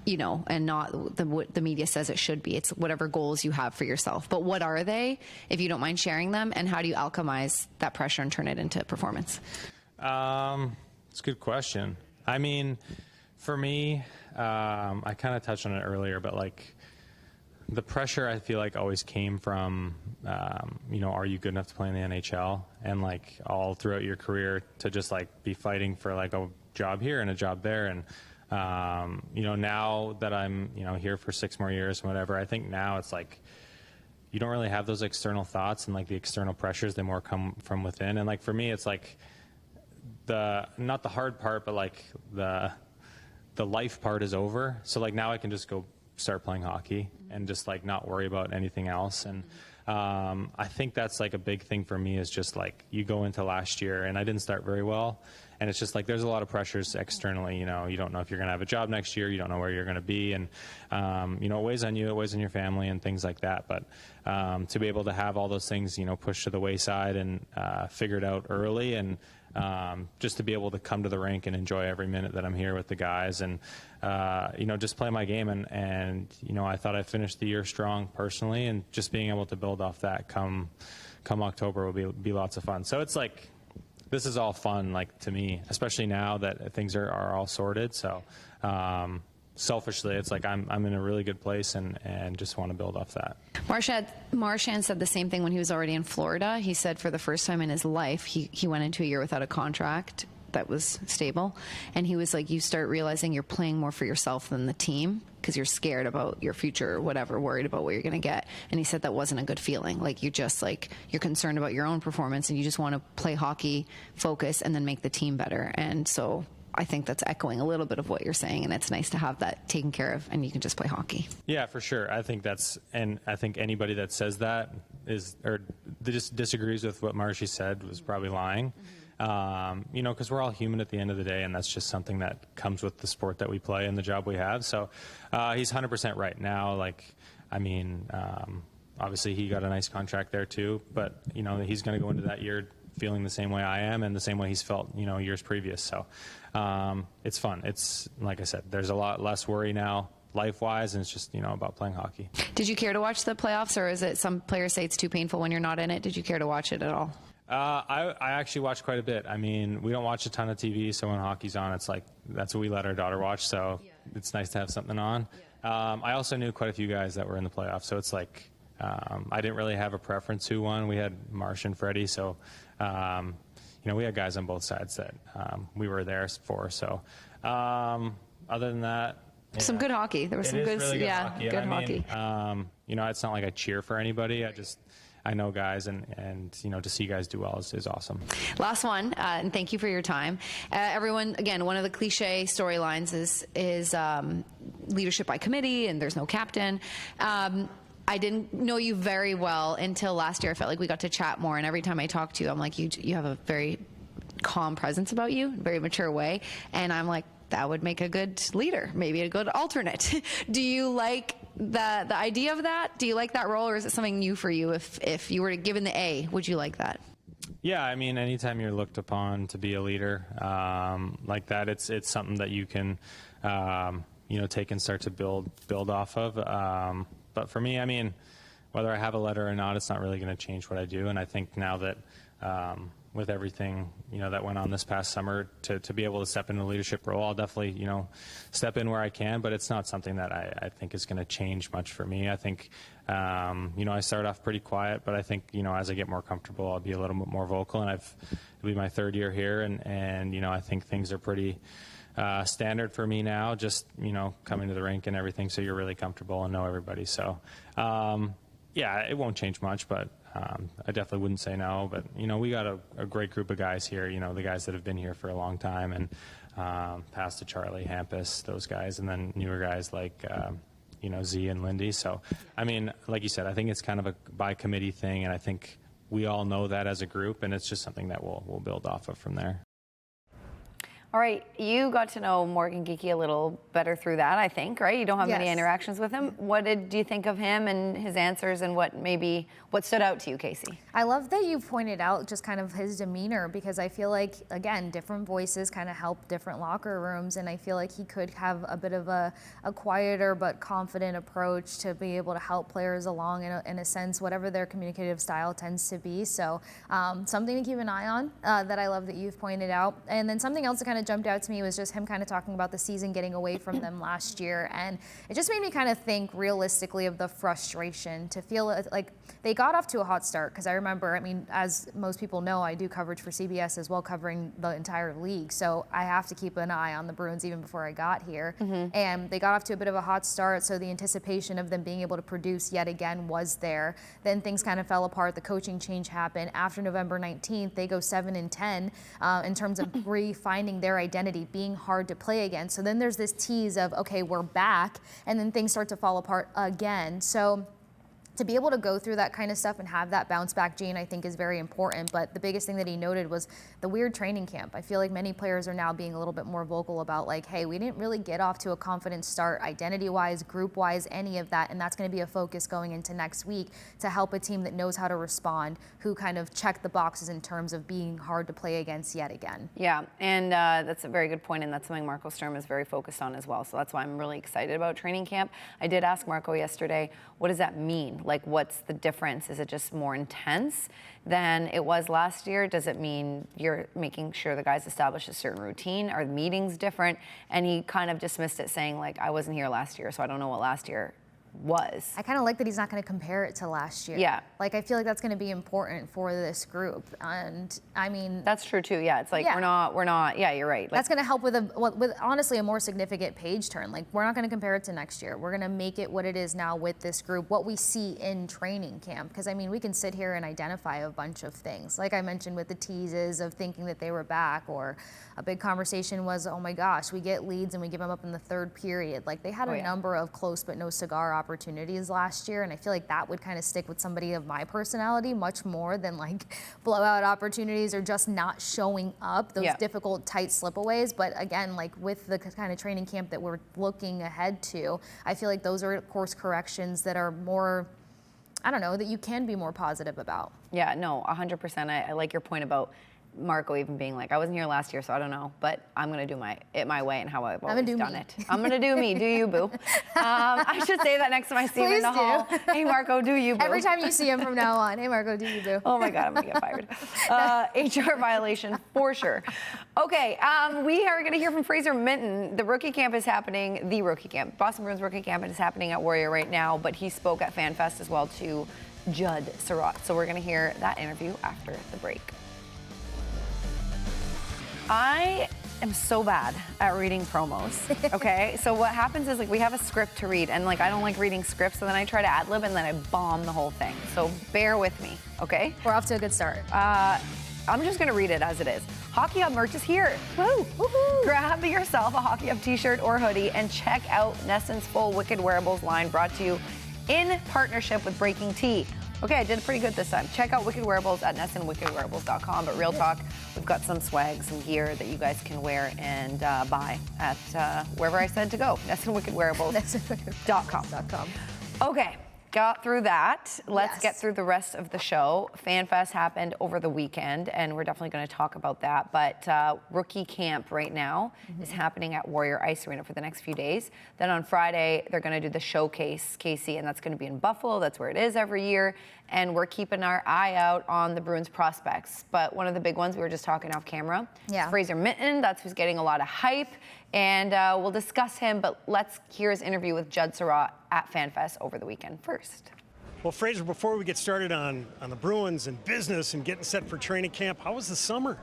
and not what the media says it should be. It's whatever goals you have for yourself. But what are they, if you don't mind sharing them, and how do you alchemize that pressure and turn it into performance? It's a good question. I mean, for me, I kind of touched on it earlier, but the pressure I feel always came from, are you good enough to play in the NHL? And all throughout your career to just be fighting for a job here and a job there. And, now that I'm, here for 6 more years and whatever, I think now it's you don't really have those external thoughts and the external pressures, they more come from within. And for me, it's not the hard part, but the life part is over. So now I can just go start playing hockey and just not worry about anything else. And I think that's a big thing for me, is just you go into last year and I didn't start very well, and it's just there's a lot of pressures externally. You don't know if you're going to have a job next year, you don't know where you're going to be, and it weighs on you, it weighs on your family and things like that. But to be able to have all those things pushed to the wayside and figured out early, and just to be able to come to the rink and enjoy every minute that I'm here with the guys and, just play my game. And I thought I finished the year strong personally, and just being able to build off that come October will be lots of fun. So it's like, this is all fun, like, to me, especially now that things are all sorted. So selfishly, it's like I'm in a really good place and just want to build off that. Marchand said the same thing when he was already in Florida. He said for the first time in his life, he went into a year without a contract that was stable. And he was like, you start realizing you're playing more for yourself than the team because you're scared about your future or whatever, worried about what you're going to get. And he said that wasn't a good feeling. Like, you're just like, you're concerned about your own performance and you just want to play hockey, focus, and then make the team better. And so I think that's echoing a little bit of what you're saying, and it's nice to have that taken care of and you can just play hockey. Yeah, for sure. I think I think anybody that says that just disagrees with what Marshy said was probably lying. Because we're all human at the end of the day, and that's just something that comes with the sport that we play and the job we have. So he's 100% right now. Obviously he got a nice contract there too, but he's going to go into that year feeling the same way I am and the same way he's felt, years previous. So it's fun. It's, like I said, there's a lot less worry now life-wise, and it's just, about playing hockey. Did you care to watch the playoffs, or is it some players say it's too painful when you're not in it? Did you care to watch it at all? I actually watch quite a bit. I mean, we don't watch a ton of TV, so when hockey's on, it's like, that's what we let our daughter watch, so it's nice to have something on. I also knew quite a few guys that were in the playoffs, so it's like, I didn't really have a preference who won. We had Marsh and Freddie, so, we had guys on both sides that we were there for. So, other than that, some good hockey. There was some good, really good hockey. Good hockey. It's not like I cheer for anybody. I know guys, and to see guys do well is awesome. Last one, and thank you for your time. Everyone, again, one of the cliche storylines is leadership by committee, and there's no captain. I didn't know you very well until last year. I felt like we got to chat more, and every time I talk to you, I'm like, you have a very calm presence about you, very mature way, and I'm like, that would make a good leader, maybe a good alternate. Do you like the idea of that? Do you like that role, or is it something new for you? If you were given the A, would you like that? Yeah, I mean, anytime you're looked upon to be a leader like that, it's something that you can take and start to build off of. But for me, I mean, whether I have a letter or not, it's not really going to change what I do. And I think now that with everything, that went on this past summer, to be able to step into a leadership role, I'll definitely, step in where I can, but it's not something that I think is going to change much for me. I think, I start off pretty quiet, but I think, as I get more comfortable, I'll be a little bit more vocal, and it'll be my third year here, and I think things are pretty standard for me now, just, coming to the rink and everything, so you're really comfortable and know everybody. So, yeah, it won't change much, but I definitely wouldn't say no. But, we got a great group of guys here, the guys that have been here for a long time, and past to Charlie, Hampus, those guys, and then newer guys like, Z and Lindy. So, I mean, like you said, I think it's kind of a by committee thing, and I think we all know that as a group, and it's just something that we'll build off of from there. All right, you got to know Morgan Geekie a little better through that, I think, right? You don't have many interactions with him. What did you think of him and his answers, and what stood out to you, Kasey? I love that you pointed out just kind of his demeanor, because I feel like, again, different voices kind of help different locker rooms, and I feel like he could have a bit of a quieter but confident approach to be able to help players along in a sense, whatever their communicative style tends to be. So something to keep an eye on that I love that you've pointed out. And then something else that kind of jumped out to me was just him kind of talking about the season getting away from them last year, and it just made me kind of think realistically of the frustration to feel like they got off to a hot start, because I remember, I mean, as most people know, I do coverage for CBS as well, covering the entire league, so I have to keep an eye on the Bruins even before I got here. And they got off to a bit of a hot start, so the anticipation of them being able to produce yet again was there. Then things kind of fell apart. The coaching change happened. After November 19th, they go 7-10 in terms of refinding their identity, being hard to play again. So then there's this tease of, okay, we're back, and then things start to fall apart again. So to be able to go through that kind of stuff and have that bounce back gene, I think is very important. But the biggest thing that he noted was the weird training camp. I feel like many players are now being a little bit more vocal about like, hey, we didn't really get off to a confident start identity-wise, group-wise, any of that. And that's going to be a focus going into next week to help a team that knows how to respond, who kind of check the boxes in terms of being hard to play against yet again. Yeah, and that's a very good point, and that's something Marco Sturm is very focused on as well. So that's why I'm really excited about training camp. I did ask Marco yesterday, what does that mean? Like, what's the difference? Is it just more intense than it was last year? Does it mean you're making sure the guys establish a certain routine? Are the meetings different? And he kind of dismissed it, saying, like, I wasn't here last year, so I don't know what last year was. I kind of like that he's not going to compare it to last year. Yeah. Like, I feel like that's going to be important for this group. And I mean, that's true too. Yeah. It's like, Yeah. we're not, yeah, you're right. Like, that's going to help with honestly a more significant page turn. Like, we're not going to compare it to next year. We're going to make it what it is now with this group, what we see in training camp. Because I mean, we can sit here and identify a bunch of things. Like I mentioned with the teases of thinking that they were back, or a big conversation was, oh my gosh, we get leads and we give them up in the third period. Like they had a number of close but no cigar opportunities last year, and I feel like that would kind of stick with somebody of my personality much more than like blowout opportunities or just not showing up, those difficult tight slipaways. But again, like with the kind of training camp that we're looking ahead to, I feel like those are course corrections that are more, I don't know, that you can be more positive about. Yeah, no, 100%. I like your point about Marco even being like, I wasn't here last year, so I don't know, but I'm gonna do it my way and how I've always done it. I'm gonna do me. Do you, boo? I should say that next time I see him in the hall. Hey, Marco, do you, boo? Every time you see him from now on, hey, Marco, do you, boo? Oh my God, I'm gonna get fired. HR violation for sure. Okay, we are gonna hear from Fraser Minten. The rookie camp is happening. The rookie camp, Boston Bruins rookie camp, is happening at Warrior right now. But he spoke at FanFest as well to Judd Surratt. So we're gonna hear that interview after the break. I am so bad at reading promos, okay? So what happens is, like, we have a script to read, and, like, I don't like reading scripts, so then I try to ad-lib, and then I bomb the whole thing. So bear with me, okay? We're off to a good start. I'm just gonna read it as it is. Hockey Hub merch is here. Woo! Woohoo! Grab yourself a Hockey Hub t-shirt or hoodie and check out Nesson's full Wicked Wearables line, brought to you in partnership with Breaking Tea. Okay, I did pretty good this time. Check out Wicked Wearables at NessonWickedWearables.com. But real talk, we've got some swag, some gear that you guys can wear and buy at wherever I said to go, NessonWickedWearables.com. Okay, got through that. Let's get through the rest of the show. FanFest happened over the weekend, and we're definitely going to talk about that. But rookie camp right now is happening at Warrior Ice Arena for the next few days. Then on Friday, they're going to do the showcase, Casey, and that's going to be in Buffalo. That's where it is every year. And we're keeping our eye out on the Bruins prospects. But one of the big ones, we were just talking off camera, is Fraser Minten. That's who's getting a lot of hype. And we'll discuss him, but let's hear his interview with Judd Surratt at FanFest over the weekend first. Well, Fraser, before we get started on the Bruins and business and getting set for training camp, how was the summer?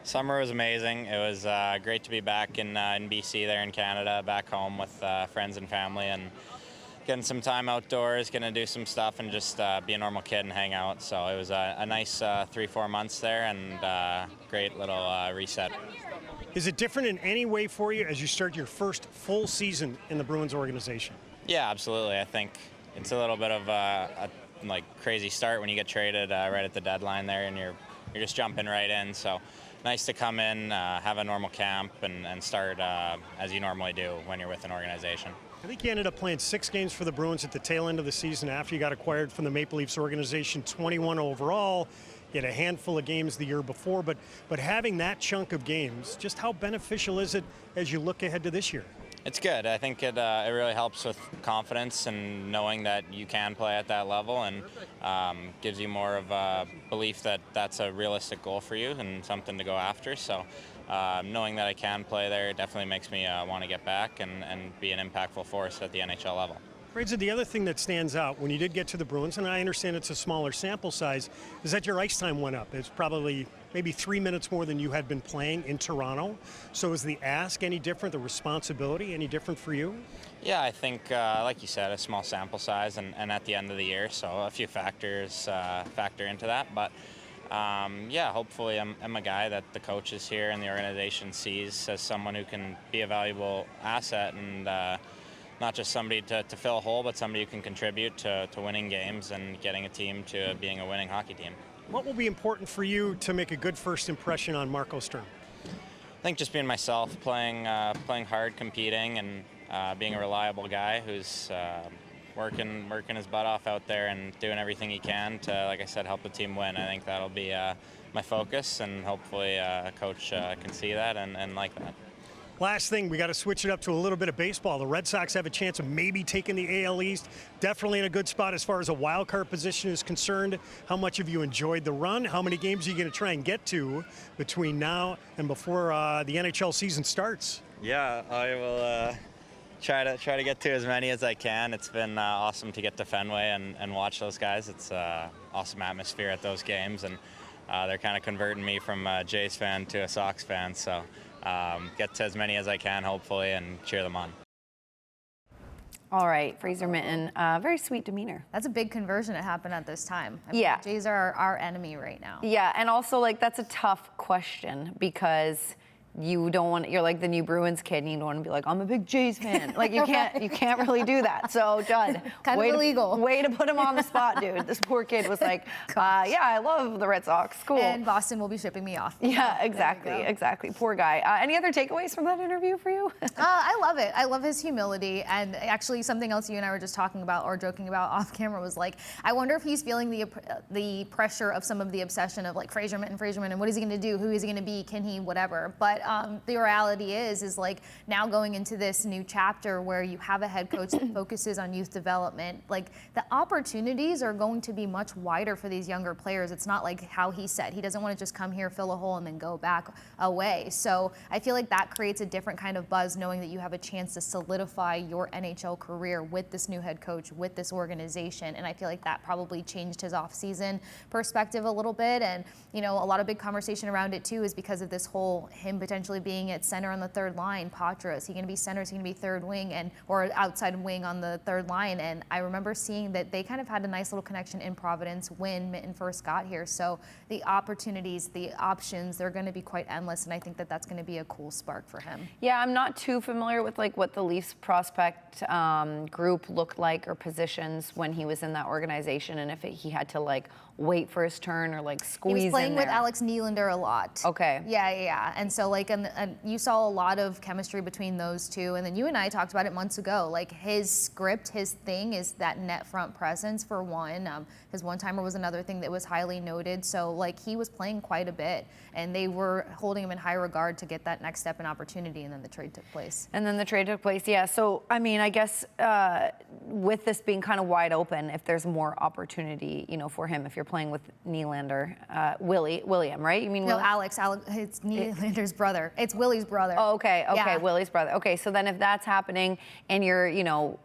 Summer was amazing. It was great to be back in BC there in Canada, back home with friends and family, and getting some time outdoors, going to do some stuff and just be a normal kid and hang out. So it was a nice 3-4 months there, and great little reset. Is it different in any way for you as you start your first full season in the Bruins organization? Yeah, absolutely. I think it's a little bit of a crazy start when you get traded right at the deadline there, and you're just jumping right in. So nice to come in, have a normal camp, and start as you normally do when you're with an organization. I think you ended up playing 6 games for the Bruins at the tail end of the season after you got acquired from the Maple Leafs organization, 21 overall. You had a handful of games the year before, but having that chunk of games, just how beneficial is it as you look ahead to this year? It's good. I think it really helps with confidence and knowing that you can play at that level, and gives you more of a belief that that's a realistic goal for you and something to go after. So knowing that I can play there definitely makes me want to get back and be an impactful force at the NHL level. Fraser, the other thing that stands out when you did get to the Bruins, and I understand it's a smaller sample size, is that your ice time went up. It's probably maybe 3 minutes more than you had been playing in Toronto. So is the ask any different, the responsibility any different for you? Yeah, I think, like you said, a small sample size and at the end of the year, so a few factors factor into that. But yeah, hopefully I'm a guy that the coaches here and the organization sees as someone who can be a valuable asset and not just somebody to fill a hole, but somebody who can contribute to winning games and getting a team to being a winning hockey team. What will be important for you to make a good first impression on Marco Sturm? I think just being myself, playing hard, competing, and being a reliable guy who's working his butt off out there and doing everything he can to, like I said, help the team win. I think that'll be my focus, and hopefully a coach can see that and like that. Last thing, we got to switch it up to a little bit of baseball. The Red Sox have a chance of maybe taking the AL East. Definitely in a good spot as far as a wild card position is concerned. How much have you enjoyed the run? How many games are you going to try and get to between now and before the NHL season starts? Yeah, I will try to get to as many as I can. It's been awesome to get to Fenway and watch those guys. It's awesome atmosphere at those games, and they're kind of converting me from a Jays fan to a Sox fan. So get to as many as I can, hopefully, and cheer them on. All right, Fraser Minten, very sweet demeanor. That's a big conversion that happened at this time. Yeah. Jays are our enemy right now. Yeah, and also, like, that's a tough question because you don't want, you're like the new Bruins kid and you don't want to be like, I'm a big Jays fan. Like, you can't really do that. So, Judd, kind of illegal. Way to put him on the spot, dude. This poor kid was like, yeah, I love the Red Sox. Cool. And Boston will be shipping me off. Yeah, exactly. Poor guy. Any other takeaways from that interview for you? I love it. I love his humility. And actually, something else you and I were just talking about or joking about off camera was like, I wonder if he's feeling the pressure of some of the obsession of like Fraser Minten, what is he going to do? Who is he going to be? Can he? Whatever. But the reality is like now going into this new chapter where you have a head coach that focuses on youth development, like the opportunities are going to be much wider for these younger players. It's not like how he said. He doesn't want to just come here, fill a hole, and then go back away. So I feel like that creates a different kind of buzz knowing that you have a chance to solidify your NHL career with this new head coach, with this organization. And I feel like that probably changed his offseason perspective a little bit. And, you know, a lot of big conversation around it too is because of this whole him potentially being at center on the third line. Patra, is he going to be center? Is he going to be third wing or outside wing on the third line? And I remember seeing that they kind of had a nice little connection in Providence when Minten first got here. So the opportunities, the options, they're going to be quite endless. And I think that that's going to be a cool spark for him. Yeah, I'm not too familiar with like what the Leafs prospect group looked like or positions when he was in that organization, and if he had to like wait for his turn or like squeeze in there. He was playing with Alex Nylander a lot. Okay. Yeah. And so like, and you saw a lot of chemistry between those two. And then you and I talked about it months ago. Like his script, his thing is that net front presence for one. His one-timer was another thing that was highly noted. So like he was playing quite a bit and they were holding him in high regard to get that next step and opportunity. And then the trade took place. Yeah. So, I mean, I guess with this being kind of wide open, if there's more opportunity, you know, for him, if you're playing with Nylander, William, right? You mean no, Alex, it's Nylander's brother. It's Willie's brother. Oh, okay, Yeah. Willie's brother. Okay, so then if that's happening and you're, you know,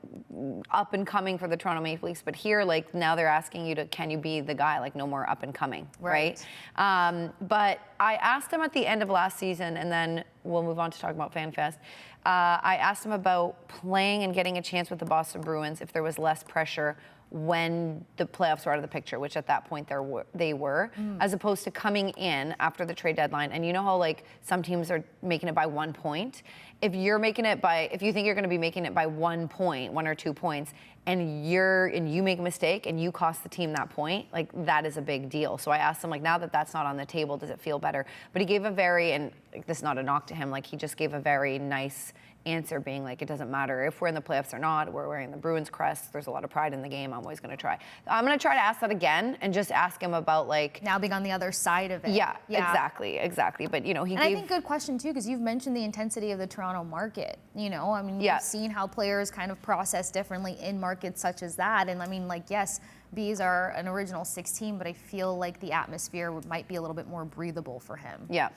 up and coming for the Toronto Maple Leafs, but here, like, now they're asking you to, can you be the guy? Like, no more up and coming, right? But I asked him at the end of last season, and then we'll move on to talk about FanFest. I asked him about playing and getting a chance with the Boston Bruins if there was less pressure when the playoffs were out of the picture, which at that point they were, as opposed to coming in after the trade deadline. And you know how like some teams are making it by 1 point? If you think you're going to be making it by 1 point, 1 or 2 points, and you make a mistake and you cost the team that point, like that is a big deal. So I asked him, like, now that that's not on the table, does it feel better? But he gave and like, this is not a knock to him, like he just gave a very nice answer, being like, it doesn't matter if we're in the playoffs or not, we're wearing the Bruins crest, there's a lot of pride in the game, I'm always going to try. I'm going to try to ask that again and just ask him about like now being on the other side of it. Yeah. Exactly. But you know, I think good question too, because you've mentioned the intensity of the Toronto market. You know, I mean, you've seen how players kind of process differently in markets such as that. And I mean, like, yes, Bees are an original 16, but I feel like the atmosphere might be a little bit more breathable for him. Yeah.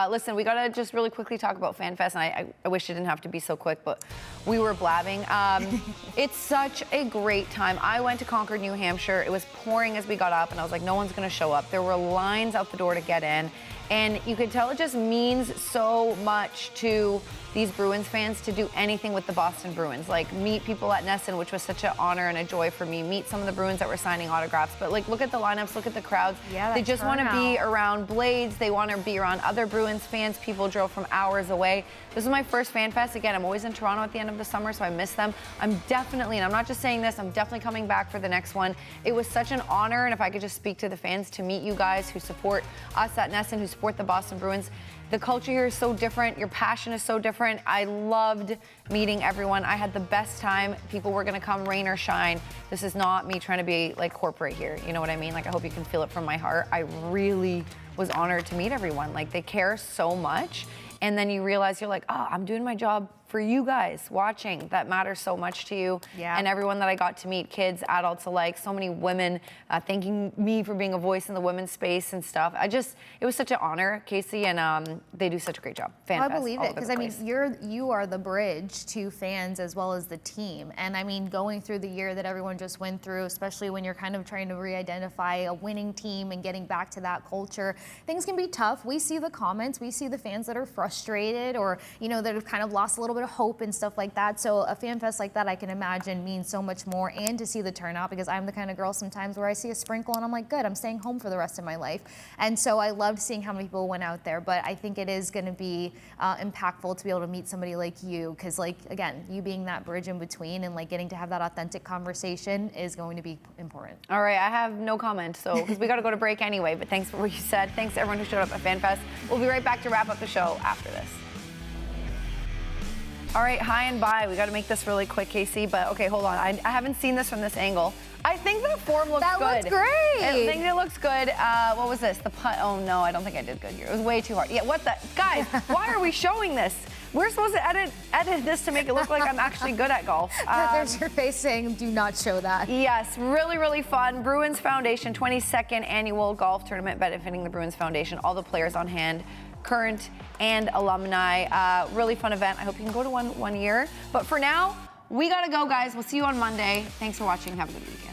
Listen, we got to just really quickly talk about FanFest, and I wish it didn't have to be so quick, but we were blabbing. It's such a great time. I went to Concord, New Hampshire. It was pouring as we got up, and I was like, no one's going to show up. There were lines out the door to get in, and you could tell it just means so much to these Bruins fans to do anything with the Boston Bruins. Like, meet people at Nesson, which was such an honor and a joy for me. Meet some of the Bruins fans that were signing autographs, but like look at the lineups, look at the crowds. Yeah, they just want to be around Blades. They want to be around other Bruins fans. People drove from hours away. This is my first FanFest. Again, I'm always in Toronto at the end of the summer, so I miss them. I'm definitely, and I'm not just saying this, I'm definitely coming back for the next one. It was such an honor, and if I could just speak to the fans, to meet you guys who support us at Nesson, who support the Boston Bruins. The culture here is so different. Your passion is so different. I loved meeting everyone. I had the best time. People were going to come rain or shine. This is not me trying to be like corporate here. You know what I mean? Like, I hope you can feel it from my heart. I really was honored to meet everyone. Like, they care so much. And then you realize you're like, oh, I'm doing my job for you guys watching. That matters so much to you. Yeah. And everyone that I got to meet, kids, adults alike, so many women thanking me for being a voice in the women's space and stuff. It was such an honor, Kasey, and they do such a great job. FanFest, I believe it, because I mean, you are the bridge to fans as well as the team. And I mean, going through the year that everyone just went through, especially when you're kind of trying to re-identify a winning team and getting back to that culture, things can be tough. We see the comments, we see the fans that are frustrated or, you know, that have kind of lost a little bit of hope and stuff like that. So a FanFest like that, I can imagine, means so much more, and to see the turnout, because I'm the kind of girl sometimes where I see a sprinkle and I'm like, good, I'm staying home for the rest of my life. And so I loved seeing how many people went out there, but I think it is going to be impactful to be able to meet somebody like you, because like, again, you being that bridge in between and like getting to have that authentic conversation is going to be important. All right, I have no comment, so because we got to go to break anyway, but thanks for what you said. Thanks to everyone who showed up at FanFest. We'll be right back to wrap up the show after this. All right, hi and bye. We got to make this really quick, Kasey, but okay, hold on. I haven't seen this from this angle. I think the form looks good. That looks great. I think it looks good. What was this? The putt? Oh no, I don't think I did good here. It was way too hard. Yeah, what the? Guys, why are we showing this? We're supposed to edit this to make it look like I'm actually good at golf. There's your face saying, do not show that. Yes, really, really fun. Bruins Foundation 22nd annual golf tournament benefiting the Bruins Foundation. All the players on hand, current and alumni. Really fun event. I hope you can go to one year. But for now, we got to go, guys. We'll see you on Monday. Thanks for watching. Have a good weekend.